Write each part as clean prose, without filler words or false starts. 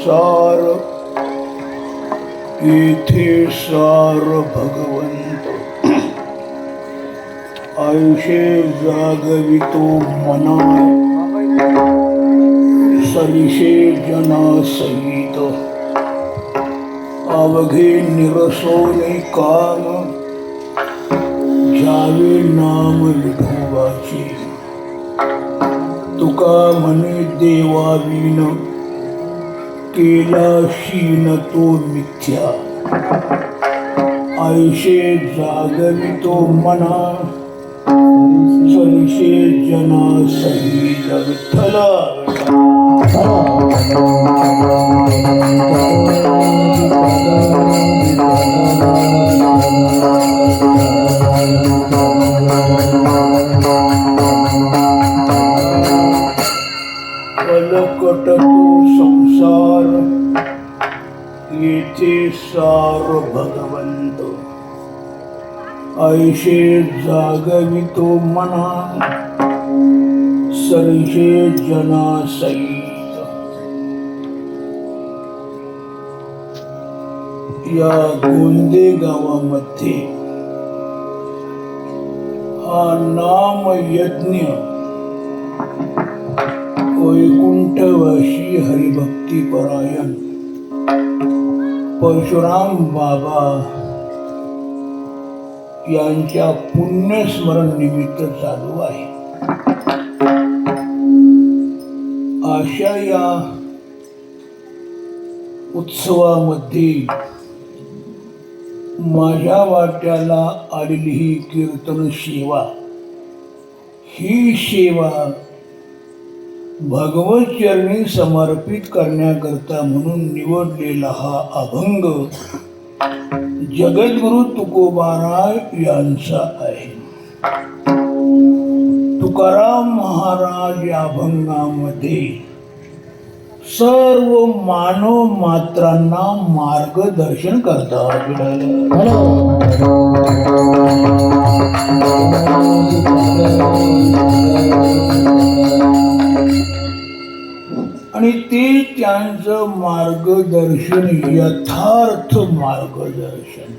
संसार येथे सार भगवंत आयुष्य जागवितो मना सरिषे जना सहित अवघे निरसोने काम जावे नाम विठोबाचे तुका म्हणे देवाविन केला शीन तो मिथ्या आयुष्य जागवितो मना सरिषे जना सहित विठ्ठला कलकट तो संसार येथे सार भगवंत ऐशे जागवितो मना सरिषे जना सहित या गोंदे गावामध्ये हा नाम यज्ञ वैकुंठवासी हरिभक्ती परायण परशुराम बाबा यांच्या पुण्यस्मरण निमित्त चालू आहे. अशा या उत्सवामध्ये माझ्या वाट्याला आलेली ही कीर्तन सेवा, ही सेवा भगवत चरणी समर्पित करण्याकरता म्हणून निवडलेला हा अभंग जगद्गुरु तुकोबाराय यांचा आहे. तुकाराम महाराज या अभंगामध्ये सर्व मानव मात्रांना मार्गदर्शन करतात. आणि ते त्यांचं मार्गदर्शन यथार्थ मार्गदर्शन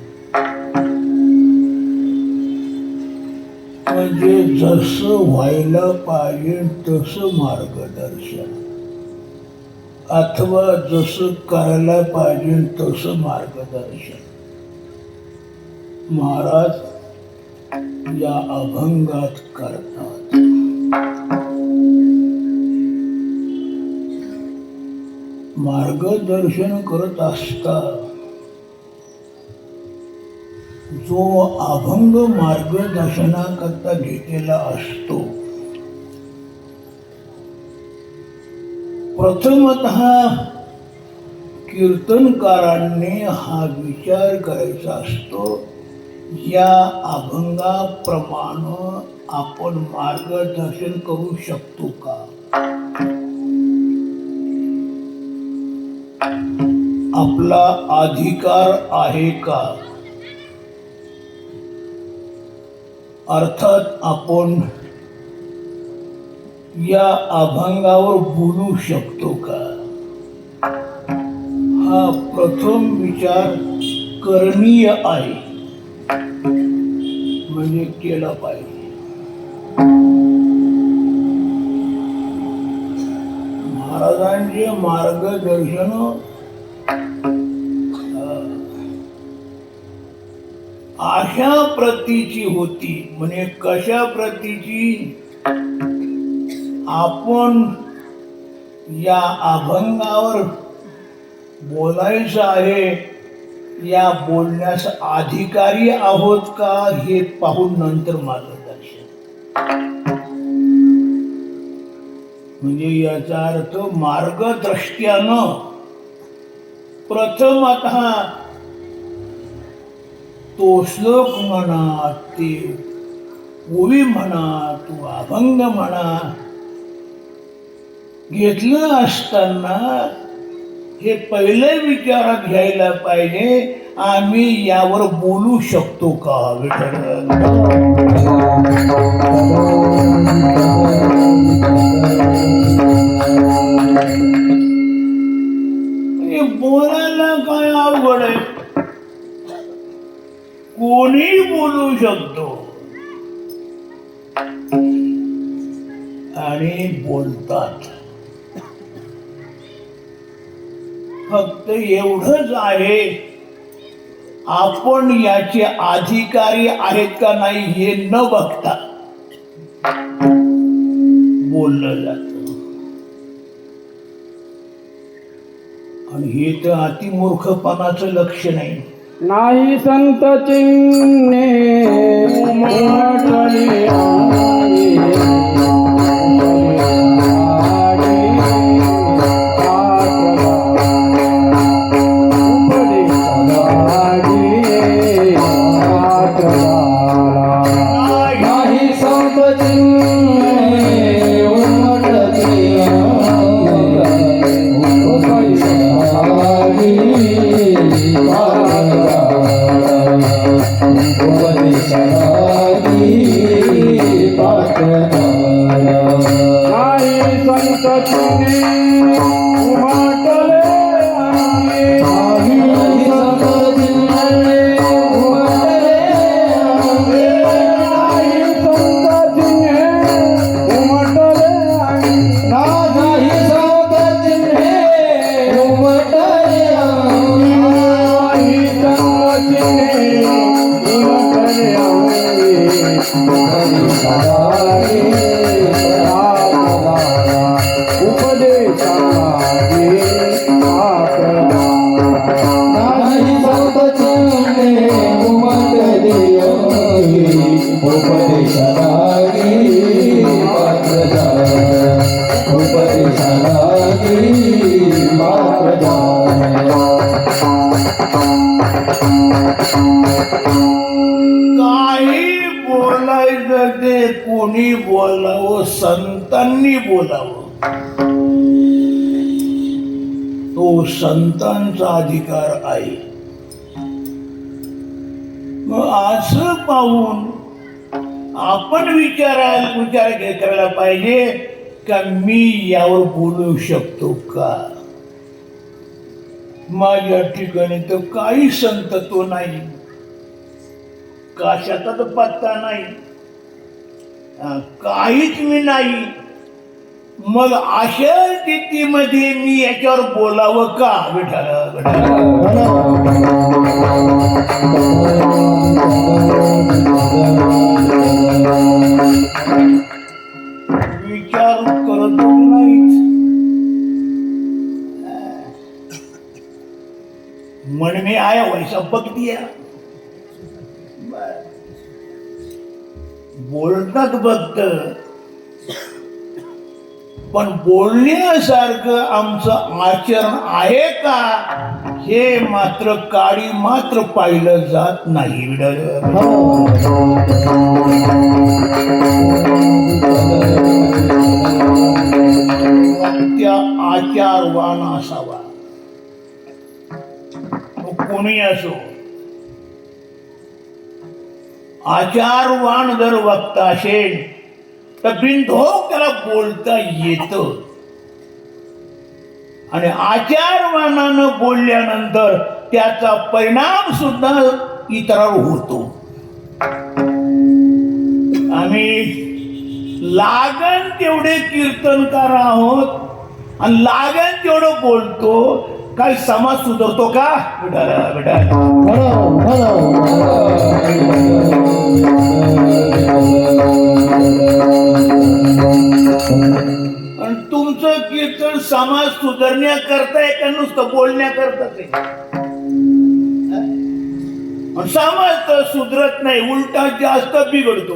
म्हणजे जसं व्हायला पाहिजे तसं मार्गदर्शन अथवा जसं करायला पाहिजे तसं मार्गदर्शन महाराज या अभंगात करतात. मार्गदर्शन करत असता जो अभंग मार्गदर्शनाकरता घेतलेला असतो, प्रथमतः कीर्तनकारांनी हा विचार करायचा असतो, या अभंगाप्रमाणे आपण मार्गदर्शन करू शकतो का? आपला अधिकार आहे का? अर्थात आपण या अभंगावर बोलू शकतो का? हा प्रथम विचार करणीय आहे, म्हणजे केला पाहिजे. महाराजांचे मार्गदर्शन अशा प्रतीची होती, म्हणजे कशा प्रतीची? आपण या अभंगावर बोलायचं आहे, या बोलण्यास अधिकारी आहोत का हे पाहून नंतर मार्गदर्शन. म्हणजे याचा अर्थ मार्गदृष्ट्यानं प्रथमतः तो श्लोक म्हणा, ते ओवी म्हणा, तो अभंग म्हणा, घेतलं असताना हे पहिले विचारात घ्यायला पाहिजे, आम्ही यावर बोलू शकतो का? हे बोलायला काय अवघड आहे, कोणी बोलू शकतो आणि बोलतात. फक्त एवढंच आहे, आपण याचे अधिकारी आहेत का नाही हे न बघता बोललं जात. आणि हे तर अतिमूर्खपणाचं लक्षण आहे. नाही संत चिन्हे उमटले आहे. काही बोलायचं ते कोणी बोलावं, संतांनी बोलावं. तो संतांचा अधिकार आहे. मग असं पाहून आपण विचार करायला पाहिजे का मी यावर बोलू शकतो का. माझ्या ठिकाणी तर काही संतत्व नाही, कशाचा तर पत्ता नाही, काहीच मी नाही. मग अशा स्थितीमध्ये मी याच्यावर बोलावं का. विचार करत नाहीत. मन में आया वैसा बक दिया. बोलतात फक्त, पण बोलण्यासारखं आमचं आचरण आहे का हे मात्र काळी मात्र पाहिलं जात नाही. त्या आचारवान असावा, कोणी असो. आचारवान जर वक्ता असेल तर बिनधोक त्याला बोलता येतं. आणि आचारवानानं बोलल्यानंतर त्याचा परिणाम सुद्धा इतरांवर होतो. आम्ही लागण तेवढे कीर्तनकार आहोत आणि लागण तेवढं बोलतो. काही समाज सुधारतो का. आणि तुमचं कीर्तन समाज सुधारण्याकरता आहे का नुसतं बोलण्याकरताच आहे. समाज तर सुधरत नाही, उलटा जास्त बिघडतो.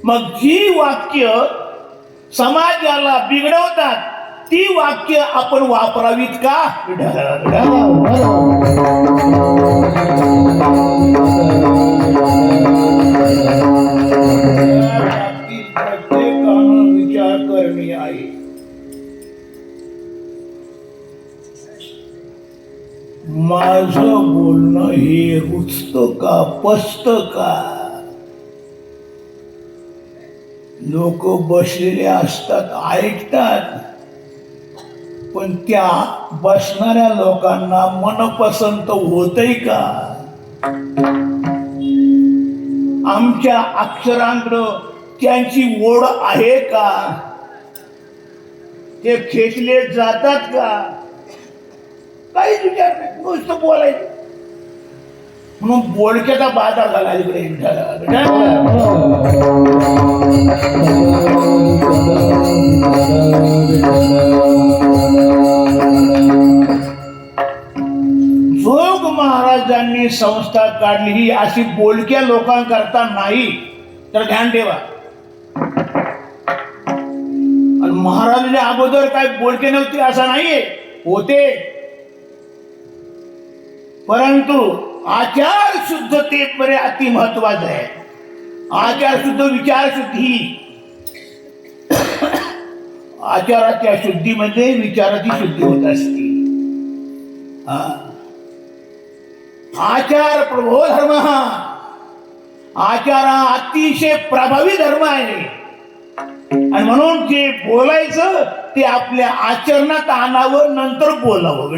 मग जी वाक्य समाजाला बिघडवतात ती वाक्य आपण वापरावीत का. प्रत्येकानं विचार करणे आहे. माझं बोलणं हे रुचतं का, पचतं का. लोक बसलेले असतात, ऐकतात, पण त्या बसणाऱ्या लोकांना मनपसंत होतय का? आमच्या अक्षरांकडं त्यांची ओढ आहे का? ते खेचले जातात का? काहीच विचार नाही, नुसतं बोलायचं. म्हणून बोडक्याचा बाजार झाला इकडे. जोग महाराजांनी संस्था काढली ही अशी बोलक्या लोकांकरता नाही, तर ध्यान ठेवा. आणि महाराजांच्या अगोदर काय बोलके नव्हते असं नाहीये, होते. परंतु आचार शुद्धते बरे अति महत्वाचं आहे. आचार शुद्ध, विचार शुद्धी. आचाराच्या शुद्धीमध्ये विचाराची शुद्धी होत असते. आचार प्रभो धर्म, आचार हा अतिशय प्रभावी धर्म आहे. आणि म्हणून जे बोलायचं ते आपल्या आचरणात आणावं, नंतर बोलावं.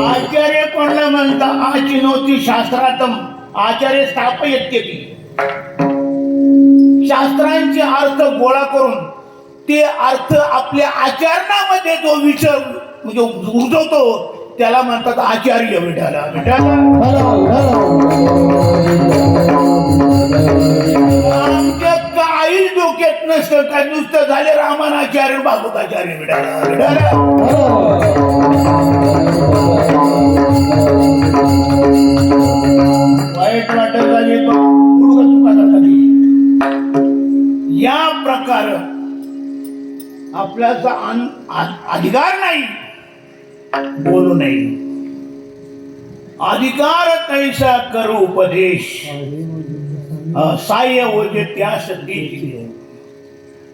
आचार्य कोणाला म्हणता? आचिनोती शास्त्रातम आचार्य स्थापयत्यती. शास्त्रांचे अर्थ गोळा करून ते अर्थ आपल्या आचरणामध्ये जो विचार म्हणजे उजवतो त्याला म्हणतात आचार्य. आमच्या काहीच डोक्यात नसतं, काय नुसतं झाले रामानाचार्य भागवताचार्य. वाईट वाटत झाली, या प्रकार आपल्याचा अधिकार नाही बोलू नये. अधिकार कैसा करू उपदेश, साह्य होते त्या सत्तेची.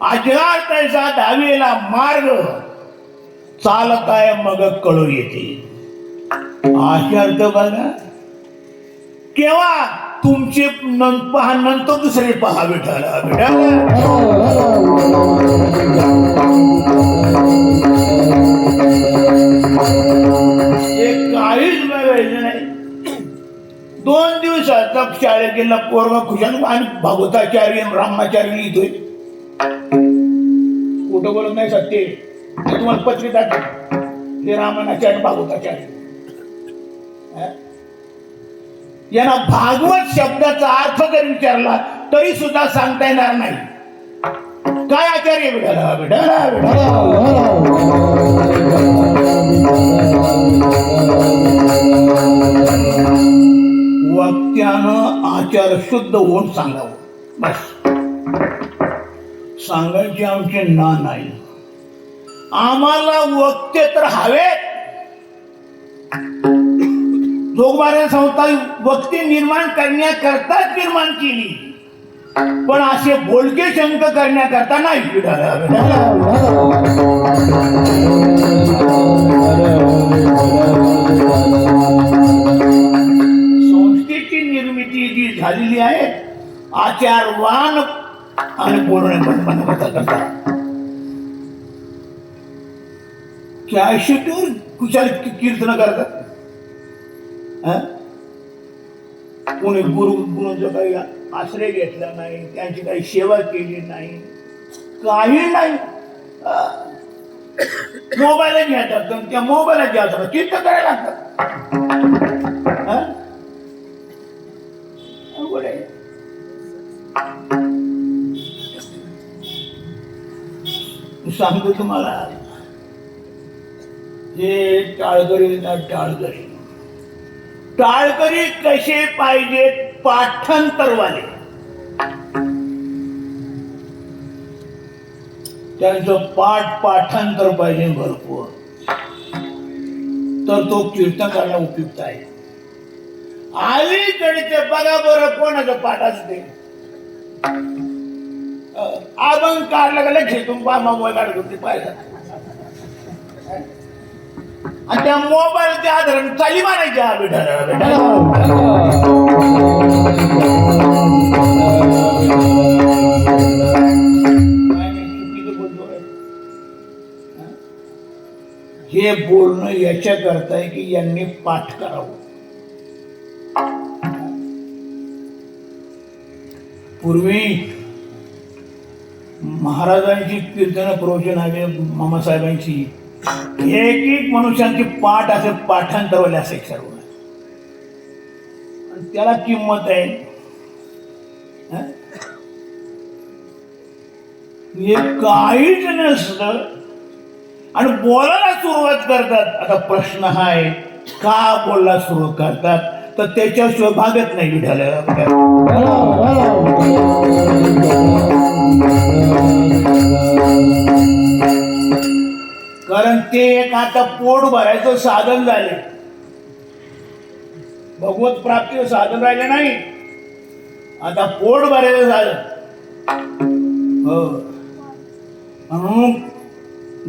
अधिकार कैसा धावेला मार्ग, चालताय मग कळू येते. आचार तर बघा, केव्हा तुमचे पहा नंतर दुसरे पहा. भेटायला काहीच बघायचं नाही. 2 दिवसाचा शाळेत गेला पोरगा खुशाल आणि भागवताचार्य रामाचार्य लिहितोय. कुठं बोलत नाही सत्य. तुम्हाला पत्रिका ते रामानाचार्य भागवताचार्य. यांना भागवत शब्दाचा अर्थ जरी विचारला तरी सुद्धा सांगता येणार नाही. काय आचार्य वक्त्यानं आचार शुद्ध होऊन सांगावं. बस सांगायचे आमचे ना नाही. आम्हाला वक्ते तर हवेत. जोगमारे संस्था वक्ती निर्माण करण्याकरताच निर्माण केली, पण असे बोलके शंक करण्याकरता नाही. संस्थेची निर्मिती जी झालेली आहे आचारवान आणि बोलण्याकरता करता. कॅशेटवर कुशाल कीर्तन करतात. कोणी गुरुचा काही आश्रय घेतला नाही, त्यांची काही सेवा केली नाही, काही नाही. मोबाईल घेतात, त्या मोबाईलात घ्यायचं चित्त करायला लागतात. सांगतो तुम्हाला, हे टाळकरी ना टाळकरी. टाळकरी कसे पाहिजेत? पाठांतरवाले. त्यांचं पाठांतर पाहिजे भरपूर, तर तो कीर्तन करायला उपयुक्त आहे. अलीकडे बघा बरं कोणाचं पाठ असते. अभंग काढला गेला घेतून मोबाईल काढत होते पाहिजे, आणि त्या मोबाईलच्या आधारण चाली मारायच्या. बोलणं याच्या करता आहे की यांनी पाठ करावं. पूर्वी महाराजांची कीर्तन प्रवचन आहे मामासाहेबांची, एक एक मनुष्यांची पाठ असे पाठांतरवले असे सर्व, आणि त्याला किंमत आहे. हं? हे काहीच नसतं आणि बोलायला सुरुवात करतात. आता प्रश्न हा आहे, का बोलायला सुरुवात करतात? तर त्याच्याशिवाय भागत नाही विठाला. कारण ते एक आता पोट भरायचं साधन झाले, भगवत प्राप्तीचं साधन राहिले नाही, आता पोट भरायचं साधन. हो, म्हणून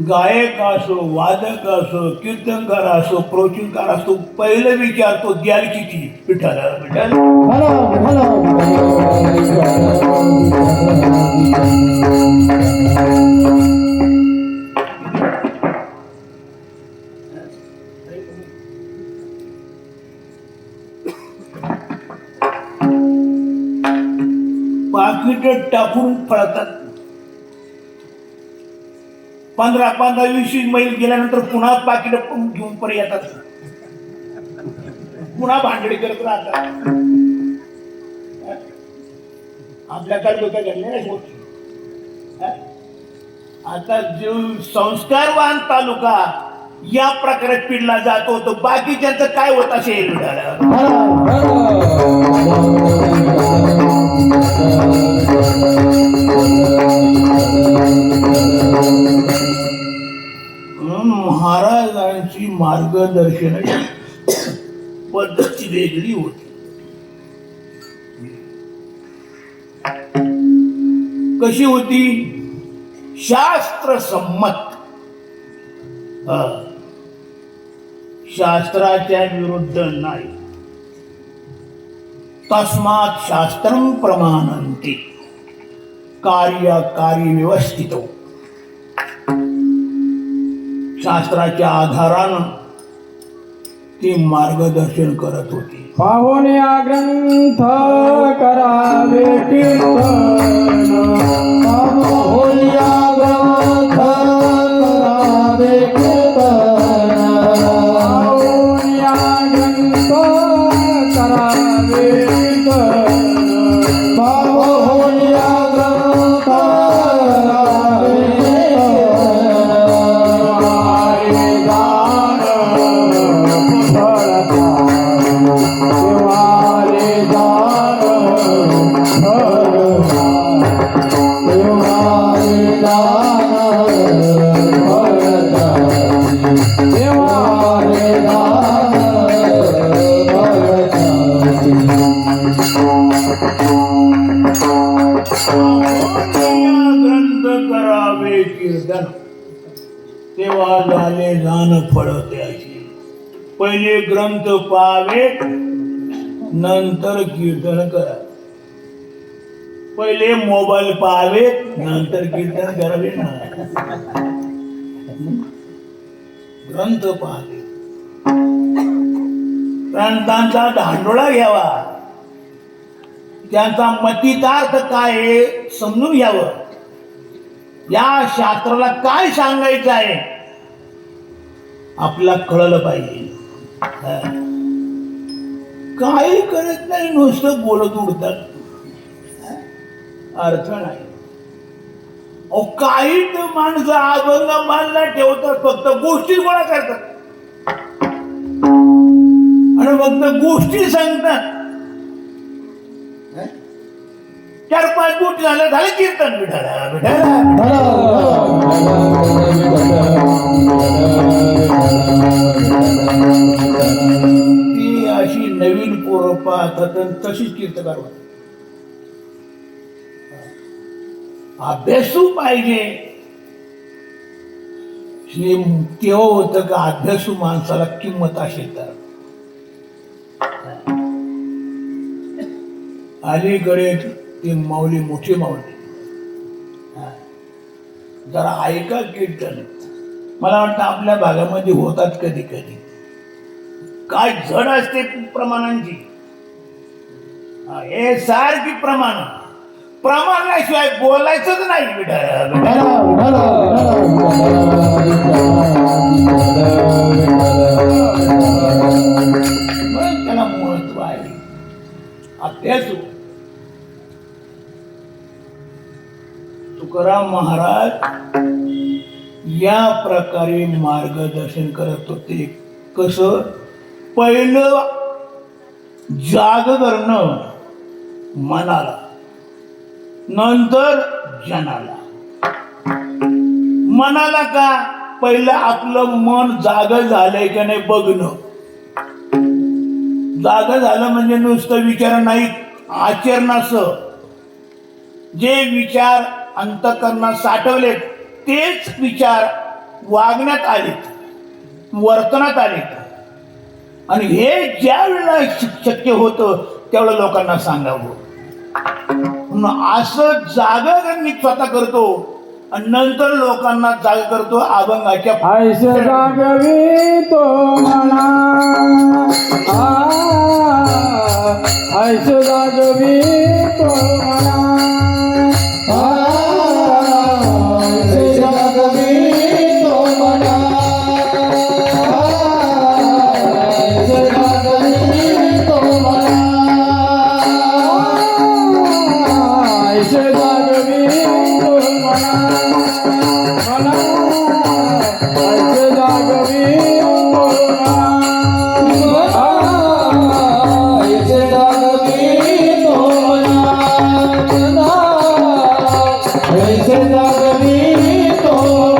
गायक असो, वादक असो, कीर्तनकार असो, प्रवचनकार असो, पहिलं विचारतो द्याल किती विठाला. विठाल पाकिट टाकून पळतात. 15-20 मैल गेल्यानंतर पुन्हा पाकिट घेऊन परत येतात, पुन्हा भांडडी करत राहतात. आपल्याकडे डोक्या घडले होती. आता जो संस्कारवान तालुका या प्रकारे पिडला जातो, तो बाकीच्यांचं काय होत असेल? महाराजांची मार्गदर्शनाची पद्धती वेगळी होती. कशी होती? शास्त्र संमत, शास्त्राच्या विरुद्ध नाही. तस्मात् शास्त्रं प्रमाणन्ते कार्यकारी व्यवस्थितो. शास्त्राच्या आधारानं ती मार्गदर्शन करत होती. पाहुण्या ग्रंथ करावे कीर्तन, पाहुण्या ग्रंथ करावे कीर्तन, पाहुण्या ग्रंथ करावे कीर्तन, पाहुण्या ग्रंथ करावे ग्रंथ करावे कीर्तन, तेव्हा झाले जाण फळते अशी. पहिले ग्रंथ पाहावे, नंतर कीर्तन करा. पहिले मोबाईल पाहावे, नंतर कीर्तन करावे ना. ग्रंथ पाहावे, ग्रंथांचा धांडोळा घ्यावा, त्यांचा मतितार्थ काय आहे समजून घ्यावं. या शास्त्राला काय सांगायचं आहे आपल्याला कळलं पाहिजे. काही करत नाही, नुसतं बोलत उडतात, अर्थ नाही. काही तर माणसं अभंग मानला ठेवतात, फक्त गोष्टी गोळा करतात आणि फक्त गोष्टी सांगतात. 4-5 गोष्टी झालं कीर्तन विठाला विठाला. ती अशी नवीन पोरं पाहतात तशीच कीर्तकार होतात. अभ्यासू पाहिजे. तेव्हा होतं का अभ्यासू माणसाला किंमत असेल तर. अलीकडे ती माऊली, मोठी माऊली, जरा ऐका कीर्तन, मला वाटतं आपल्या भागामध्ये होतात कधी कधी. काय झड असते प्रमाणांची. हे सारखी प्रमाणाशिवाय बोलायचंच नाही. विठ्ठल त्याला महत्व आहे. आपल्याच तुकाराम महाराज या प्रकारे मार्गदर्शन करत होते. कसं? पहिलं जागरणं मनाला, नंतर जनाला. मनाला का? पहिलं आपलं मन जाग झालंय का नाही बघणं. जाग झालं म्हणजे नुसतं विचार नाही, आचरणासह जे विचार अंतःकरणात साठवलेत तेच विचार वागण्यात आलेत, वर्तनात आलेत. आणि हे ज्या वेळेला शक्य होतं त्यावेळेला लोकांना सांगावं. असं जागरण मी स्वतः करतो आणि नंतर लोकांना जाग करतो. अभंगाच्या ऐस जागवी तो म्हणा, ऐस जागवी तो म्हणा, ऐस जागवी तो म्हणा, ऐस जागवी तो म्हणा, ऐस जागवी तो म्हणा, म्हणा ऐस जागवी तो म्हणा, ऐस जागवी तो म्हणा,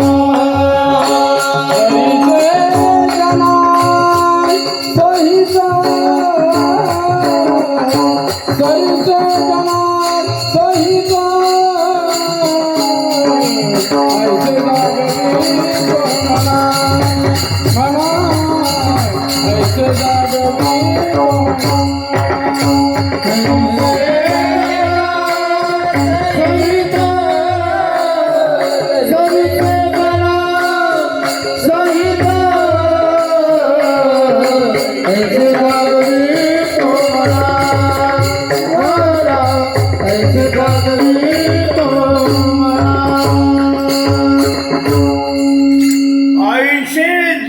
ऐस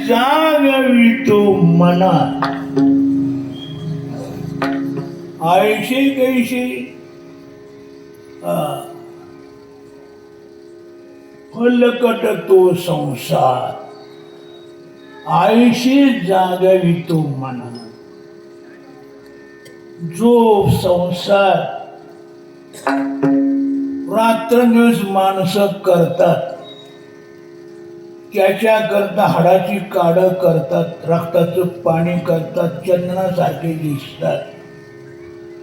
जागवी तो मना आयशी कैशी फलकट तो संसार, आयशी जागवितो मना. जो संसार रात्रंदिवस माणसं करतात त्याच्याकरता हाडाची काढं करतात, रक्ताचं पाणी करतात, चंदनासारखे दिसतात.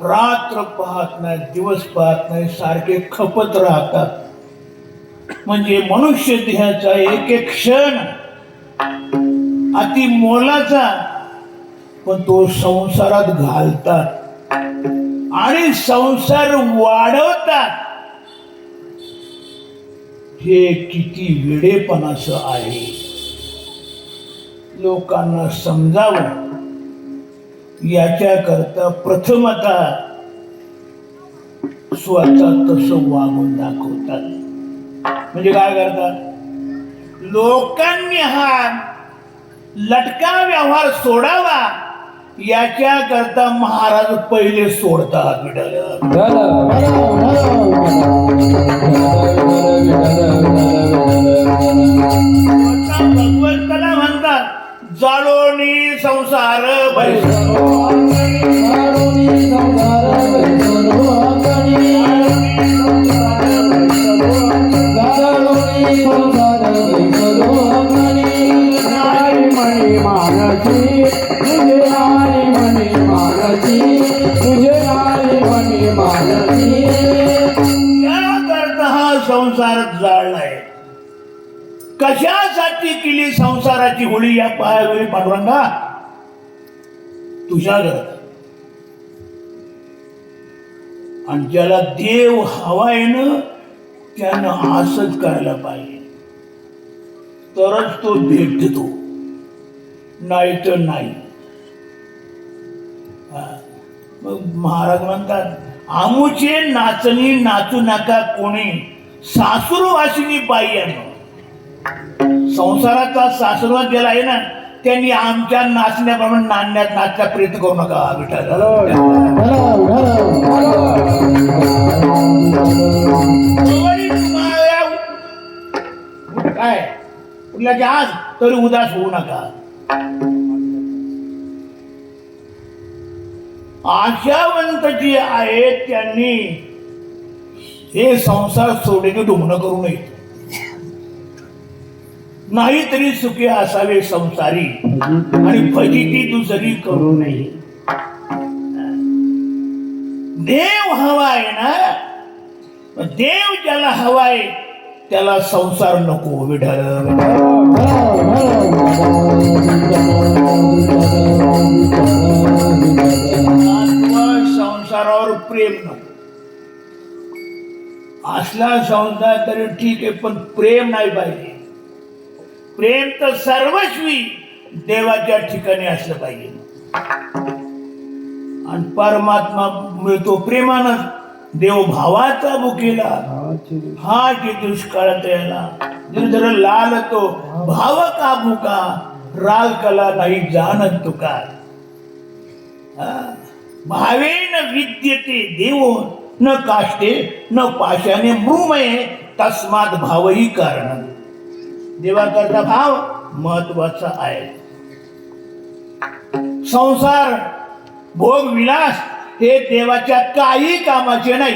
रात्र पाहत नाही, दिवस पाहत नाही, सारखे खपत राहतात. म्हणजे मनुष्य देहाचा एक एक क्षण अति मोलाचा, पण तो संसारात घालतात आणि संसार वाढवतात. हे किती वेडेपणाचं आहे. लोकांना समजावं याच्याकरता प्रथमतः स्वतः तसं वागून दाखवतात. म्हणजे काय करतात? लोकांनी हा लटका व्यवहार सोडावा याच्याकरता महाराज पहिले सोडतात. भगवंताला म्हणतात जाळोनी संसार संसार जाळलाय. कशासाठी केली संसाराची होळी या पायावरी पांडुरंगा? तुझ्याकडे. आणि ज्याला देव हवा आहे ना त्यानं असंच करायला पाहिजे. तरच तो भेटतो, नाही तर नाही. हा. मग महाराज म्हणतात, आमुचे नाचणी नाचू नका कोणी, सासूरवासिनी बाई आहे. संसाराचा सासुरवास गेला आहे ना, त्यांनी आमच्या नाचण्याप्रमाणे नाचण्यात नाचण्याचा प्रयत्न करू नका विठ्ठल. काय कुठल्या आज तरी उदास होऊ नका. आशावंत जी आहेत त्यांनी हे संसार सोडण्याचे ढुंगणं करू नये. नाहीतरी सुखी असावे संसारी, आणि फजिती दुसरी करू नये. देव हवाय ना, देव ज्याला हवाय त्याला संसार नको विठ्ठल. संसारावर प्रेम नको. असला संसार तरी ठीक आहे, पण प्रेम नाही पाहिजे. प्रेम तर सर्वस्वी देवाच्या ठिकाणी असलं पाहिजे. आणि परमात्मा मिळतो प्रेमानं. देव भावाचा भुकेला हा जे दुष्काळात याला जर लाल तो भाव का भुका, राल कला नाही जानत तुका. भावेन विद्यते देवो न काष्टे न पाशाने मृमये, तस्मात भावही कारण. देवाकरता भाव महत्वाचा आहे. संसार भोग विलास हे देवाच्या काही कामाचे नाही.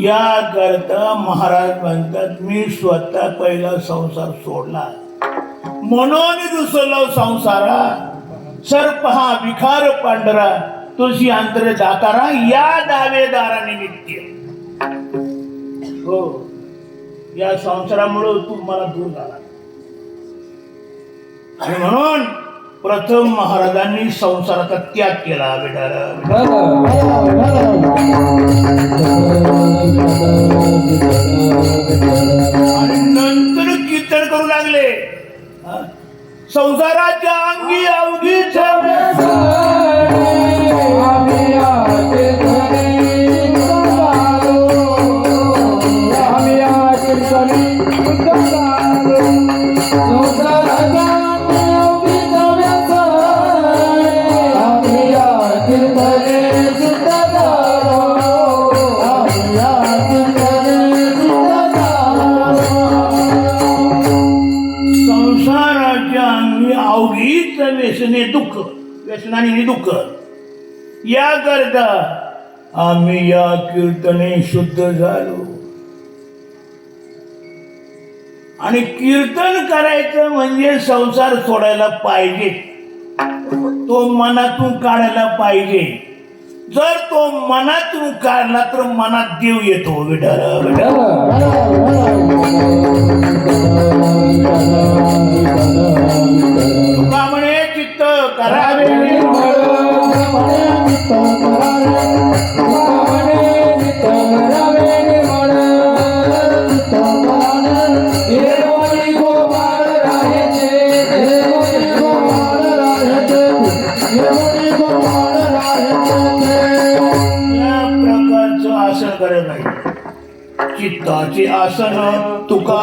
या करता महाराज म्हणतात, मी स्वतः पहिला संसार सोडला म्हणून दुसरं संसारा. सर्प हा विखार पांढरा, तुझी अंतर दातारा, या दावेदारा निमित्त. हो, या संसारामुळे तू मला दूर झाला. आणि म्हणून प्रथम महाराजांनी संसाराचा त्याग केला. आणि नंतर कीर्तन करू लागले. संसाराच्या अंगी अवघी व्यसने दुःख, व्यसनाने दुःख. या करता आम्ही या कीर्तने शुद्ध झालो. आणि कीर्तन करायचं म्हणजे संसार सोडायला पाहिजे, तो मनातून काढायला पाहिजे. जर तो मनातून काढला तर मनात देव येतो. म्हणे चित्त करावे करत नाही. चित्ताचे आसन तुका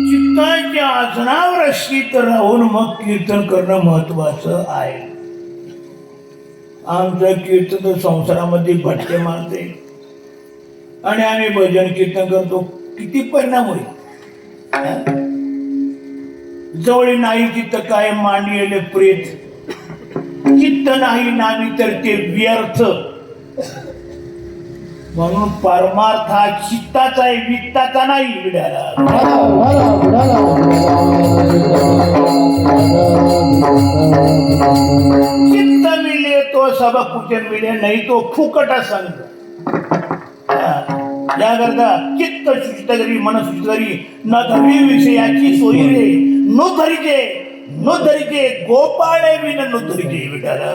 चित्ताच्या आसनावर स्थित राहून मग कीर्तन करणं महत्वाचं आहे. आमचं कीर्तन तर संसारामध्ये भटके मारते आणि आम्ही भजन कीर्तन करतो. किती परिणाम होईल. जवळ नाही चित्त काय मांडलेले प्रेत, चित्त नाही नामी तर ते व्यर्थ. म्हणून परमार्थ हा चित्ताचा आहे, वित्ताचा नाही विड्याला. चित्त मिले तो सब कुछ मिले, नाही तो फुकट संग. याकरता चित्त सुचित करी, मन सुचित करी, न धरी विषयाची सोयी रे, नो धरीचे गोपाळे विन नो धरीचे विठाला.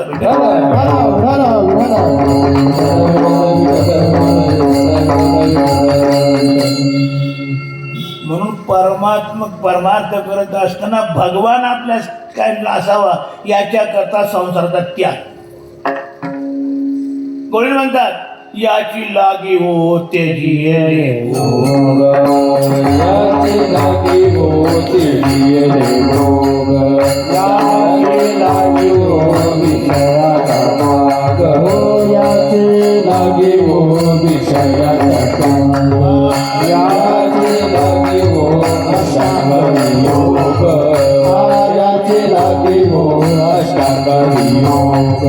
म्हणून परमार्थ करत असताना भगवान आपल्या काय असावा याच्या करता संसाराचा त्याग. कोणी म्हणतात याची लागी हो तेजी येणे भोग, याची लागी हो तेजी येणे भोग, याची लागी हो विषयाचा माग, याची लागी हो विषयाचा माग, याची लागी हो अष्टांग योग, याची लागी हो अष्टांग योग.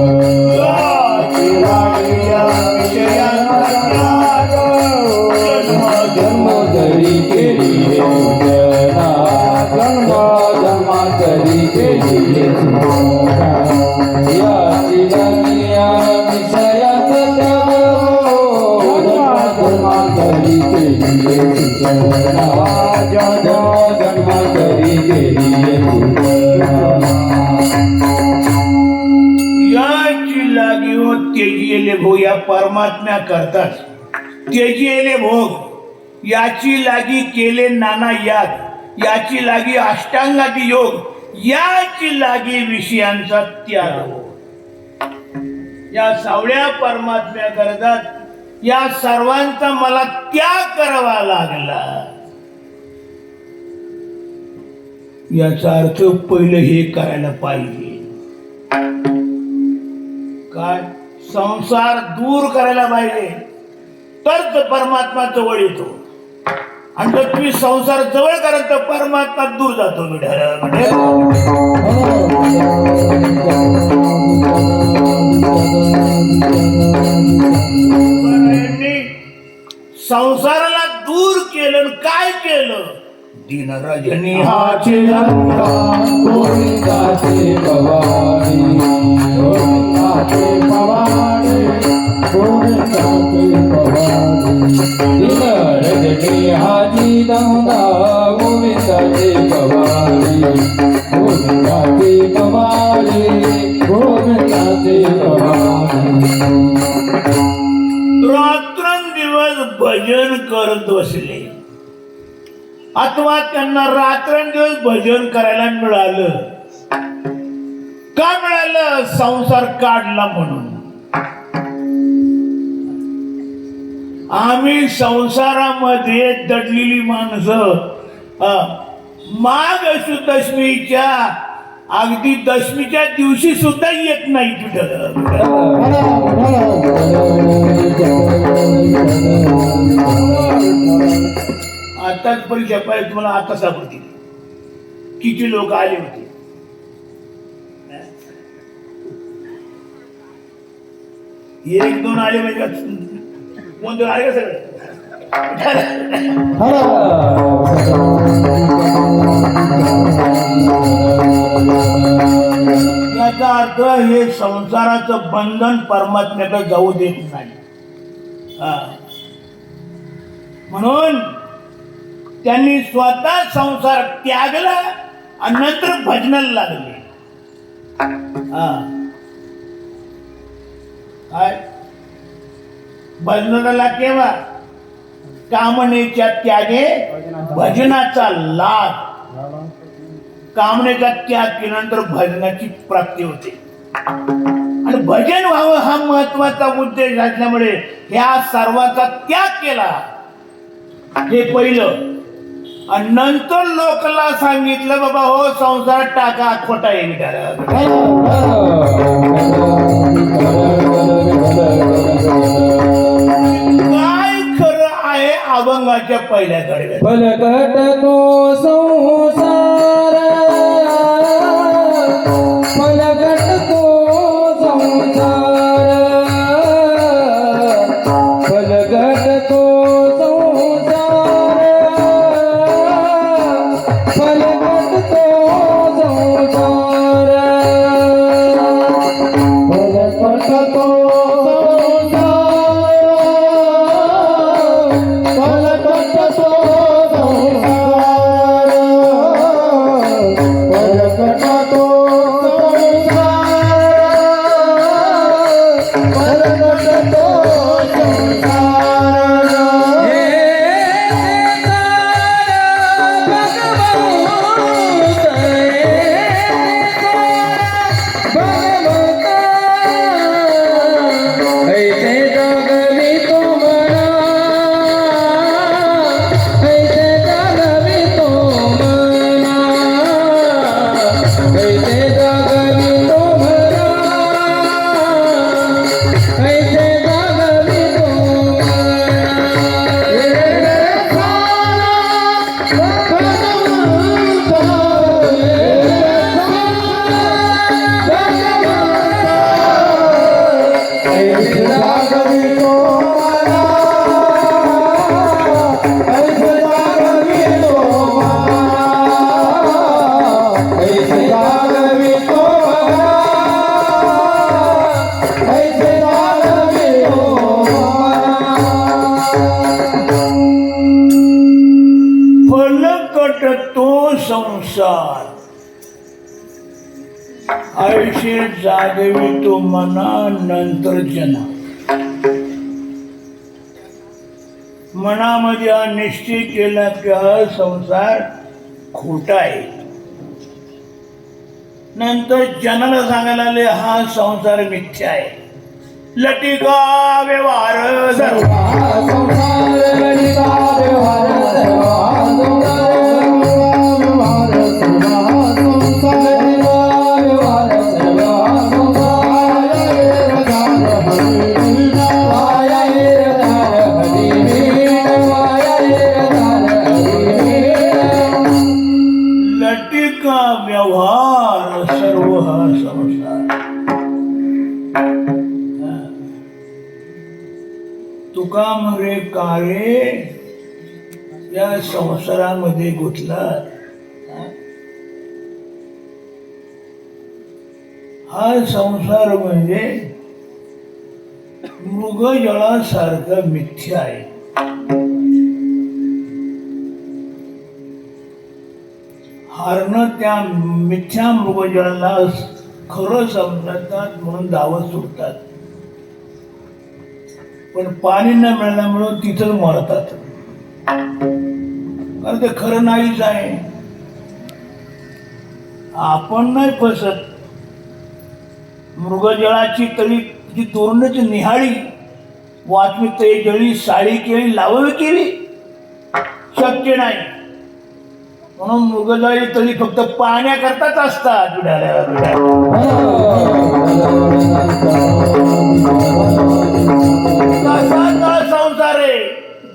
जन्म जरी केली पूजना, जन्म जन्मांतरी केली सूचना, याची लागिया विषयात त्याग, जन्मांतरी केली सूचना, जन्मांतरी केली सूचना. याची लागी हो तेजी भोग, या परमात्म्या करतात तेजी भोग, याची लागी केले नाना याग, याची लागी अष्टांगाची योग, याची लागी विषयांचा त्याग. या सावळ्या परमात्म्या करतात, या सर्वांचा मला त्याग करावा लागला. याचा अर्थ पहिलं हे करायला पाहिजे काय, संसार दूर करायला पाहिजे, तर परमात्मा जवळ येतो. आणि जर तुम्ही संसार जवळ कराल तर परमात्मा दूर जातो. संसाराला दूर केलं, काय केलं, दिन रजनी हाचे गोविंदाचे भवानी, गोविंदाचे भवानी, गोविंदाचे भवानी, दिन रजनी हाची दंदा, गोविंदाचे भवानी, गोविंदाचे भवानी, गोविंदाचे भवानी. रात्रंदिवस भजन करत बसले, अथवा त्यांना रात्रंदिवस भजन करायला मिळालं. का मिळालं? संसार काढला म्हणून. आम्ही संसारामध्ये दडलेली माणसं माघ दशमीच्या अगदी दशमीच्या दिवशी सुद्धा येत नाही तिथं. आताच परीक्षा पाहिजे तुम्हाला, आता सापडतील किती लोक आले होते. एक दोन आले म्हणजे कोण दोन आले का सगळे? याचा अर्थ हे संसाराचं बंधन परमात्म्याकडे जाऊ देत नाही. म्हणून त्यांनी स्वतः संसार त्यागला आणि नंतर भजनाला लागले. काय भजनाला केव्हा? कामनेच्या त्यागे भजनाचा लाभ. कामनेचा त्याग केल्यानंतर भजनाची प्राप्ती होते. आणि भजन व्हावं हा महत्वाचा उद्देश असल्यामुळे ह्या सर्वांचा त्याग केला. हे पहिलं. आणि नंतर लोकांना सांगितलं बाबा हो संसार टाका, खोटा आहे काय खरं आहे अभंगाच्या पहिल्याकडे. फलकट तो संसार, फलकट तो संसार, फलकट संसार आयुष्य जागवितो मना नंतर जना. मनामध्ये हा निश्चय केला की हा संसार खोटा आहे. नंतर जनाला सांगायला लागले हा संसार मिथ्या आहे. लटिका व्यवहार सर्व लटिका व्यवहार सर्व हा संसार. तुका मरे कारे या संसारामध्ये गुंतला. हा संसार म्हणजे मृगजळासारखा मिथ्या आहे. हरणं त्या मिथ्या मृगजळाला खरं समजतात म्हणून धावत सुटतात, पण पाणी न मिळाल्यामुळं तिथं मरतात, कारण ते खरं नाहीच आहे. आपण नाही फसत. मृगजळाची तरी जी तोरणच निहाळी वाचवी ते जळी साडी केली लावावी केली शक्य नाही. म्हणून मृगजळी तरी फक्त पाण्याकरताच असतात. कसा संसार आहे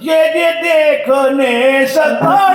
जे जे देखणे सकाळ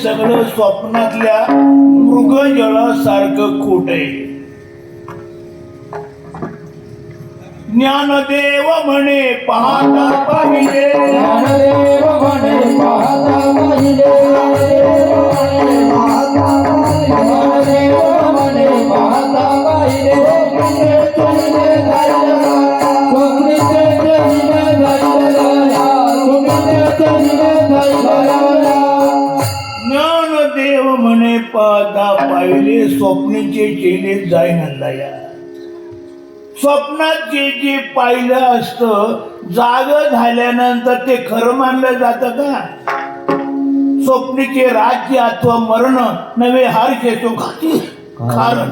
सगळं स्वप्नातल्या मृगजळासारखं खोट आहे. ज्ञानदेव म्हणे पाहता पाहिले, ज्ञानदेव म्हणे पाहता पाहिले, ज्ञानदेव म्हणे पाहता पाहिले, ज्ञानदेव म्हणे पाहता पाहिले स्वप्नीचे केले जाईन या. स्वप्नात जे जे पाहिलं असतं जाग झाल्यानंतर ते खरं मानलं जातं का? स्वप्नीचे राज्य अथवा मरण नवे हर्ष सुखाची कारण.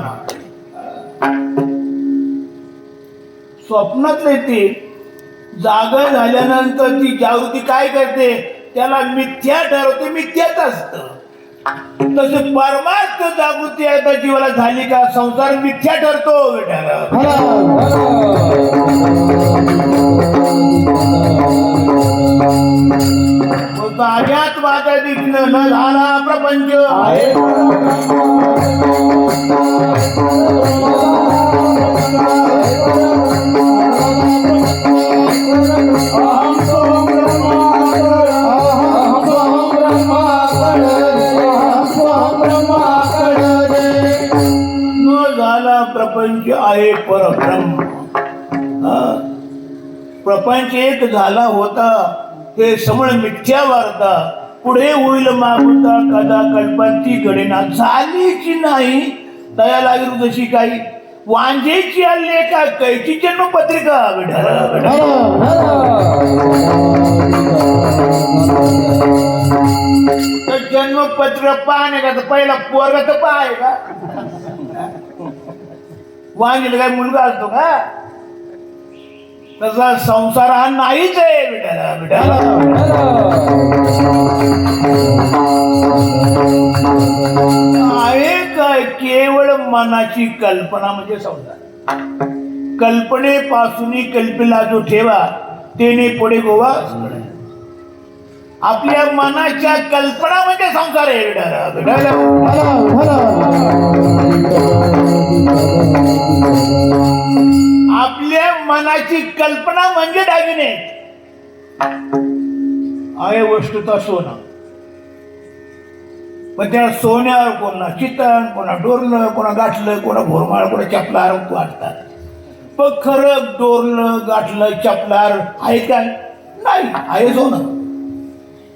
स्वप्नातले ते जाग झाल्यानंतर ती जागृती काय करते त्याला मिथ्या ठरवते, मिथ्याच असतं. तसे परमार्थ जागृती आता जीवाला झाली का संसार मिथ्या ठरतो. ताज्यात वाचा दिसणं न झाला प्रपंच आहे. ब्रह्माकडे आहे परब्रह्म. हा. प्रपंच एक झाला होता ते समळ मिथ्या वार्ता. पुढे होईल मागुता कदा कल्पंती घडेना. झालीची नाही दया लागली जशी काही वांजेची आले का कैची जन्मपत्रिका तर जन्मपत्र पाहणे का तर पहिला पोरगा तर पाहाय का. वांजेला काय मुलगा असतो का. तसा संसार हा नाहीच आहे विठाला. आहे काय केवळ मनाची कल्पना म्हणजे संसार. कल्पनेपासून कल्पना जो ठेवा तेने पुढे गोवा. आपल्या मनाच्या कल्पना म्हणजे संसार आहे विठाला. आपल्या मनाची कल्पना म्हणजे दागिने आहे वस्तुता सोनं. पण त्या सोन्यावर कोणा चितण कोणा डोरलं कोणा गाठलं कोणा घोरमाळ कोणा चपलार वाटतात. पण खरं डोरलं गाठलं चपलार आहे काय नाही. आहे सोनं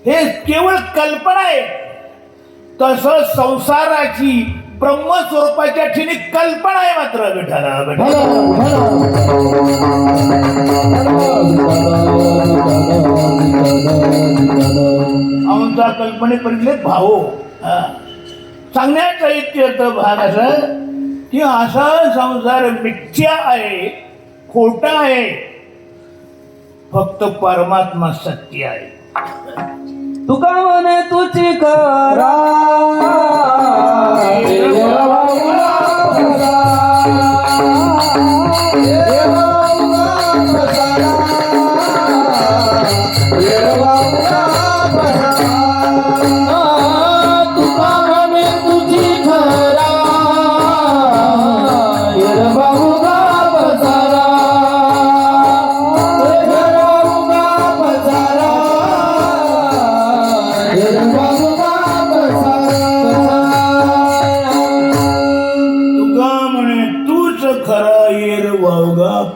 हे केवळ कल्पना आहे. तसं संसाराची ब्रह्मस्वरूपाच्या ठिकाणी कल्पना आहे मात्र विठाला. आमचा कल्पनेपर्यंत भाऊ सांगण्याचा इत्यर्थ भाग असा की असा संसार मिथ्या आहे खोटा आहे. फक्त परमात्मा सत्य आहे. तुका म्हणे तुझी खरा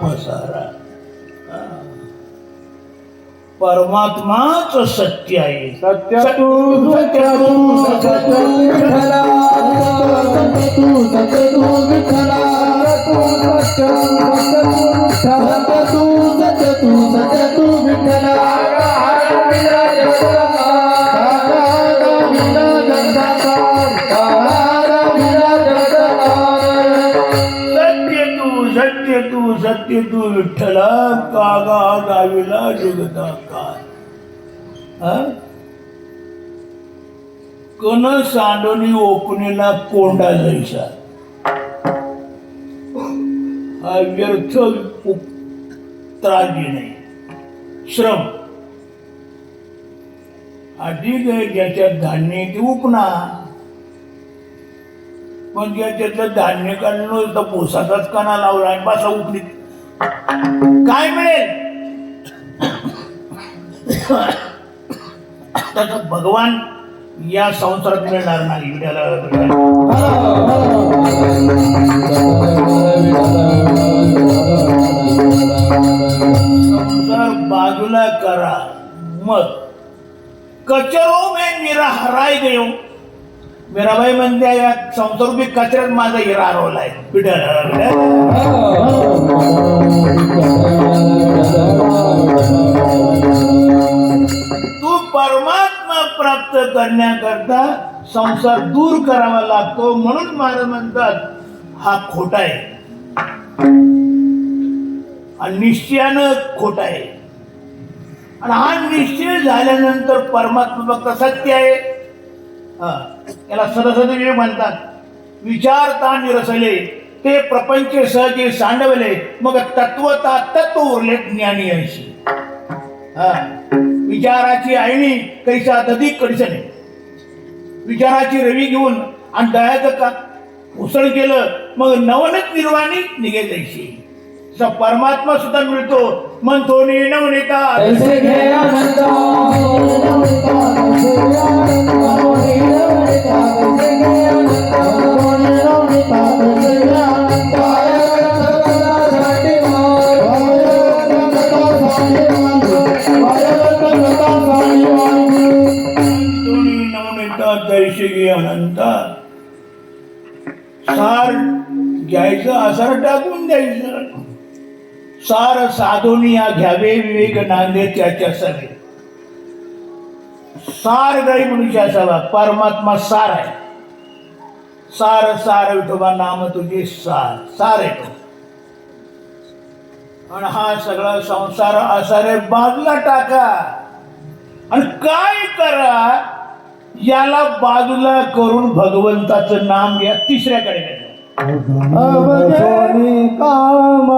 पसारा. परमात्माच सत्य आहे. सत्य तू सत्य तू सत्य तू विठ्ठला. सत्य तू सत्य तू विठ्ठला. तू सत्य तू सत्य तू सत्य तू विठ्ठला. सत्य तू विठ्ठला कागा गाविला जगता काय. कन सांडोनी ओपणीला कोंडा जैसा. हा व्यर्थ त्रास घेणे श्रम. अधिक ज्याच्यात धान्य ते उपना. पण ज्याच्यातलं धान्य काढलं तर पोसाचाच काना लावला आणि बसा उपनीत काय मिळेल. त्याचा भगवान या संसारात मिळणार नाही. संसार बाजूला करा मग कचरो में मेरा हराय गयो. मीराबाई म्हणते या संसारूपी कचऱ्यात माझा हिरा हरवलाय. तू परमात्मा प्राप्त करण्याकरता संसार दूर करावा लागतो. म्हणून महाराज म्हणतात हा खोटा आहे आणि निश्चयानं खोटा आहे. आणि हा निश्चय झाल्यानंतर परमात्मा फक्त सत्य आहे. याला सरस्वती विवेक म्हणतात. विचारता निरसले ते प्रपंच सहजे सांडवले मग तत्वता तत्व उरले ज्ञानी ऐशी. विचाराची आईणी कैसा अधिक कडचणे. विचाराची रवी घेऊन आणि दयाचं का उसळ केलं मग नवनीत निर्वाणी निघे जैशी. परमात्मा सुद्धा मिळतो म्हणतो नवनीता Thank you. दैशिकी अनंता सार घ्यायचं असर टाकून द्यायचं सार साधुनिया घ्यावे विवेक नांदे त्याच्या सवे सार गाई मनुष्या सवा परमात्मा सार आहे सार सार विठोबा नाम तुझे सार सार आहे तो आणि हा सगळा संसार असारे बाजूला टाका आणि काय करा याला बाजूला करून भगवंताचं नाम या तिसऱ्याकडे गेलं अवघे काम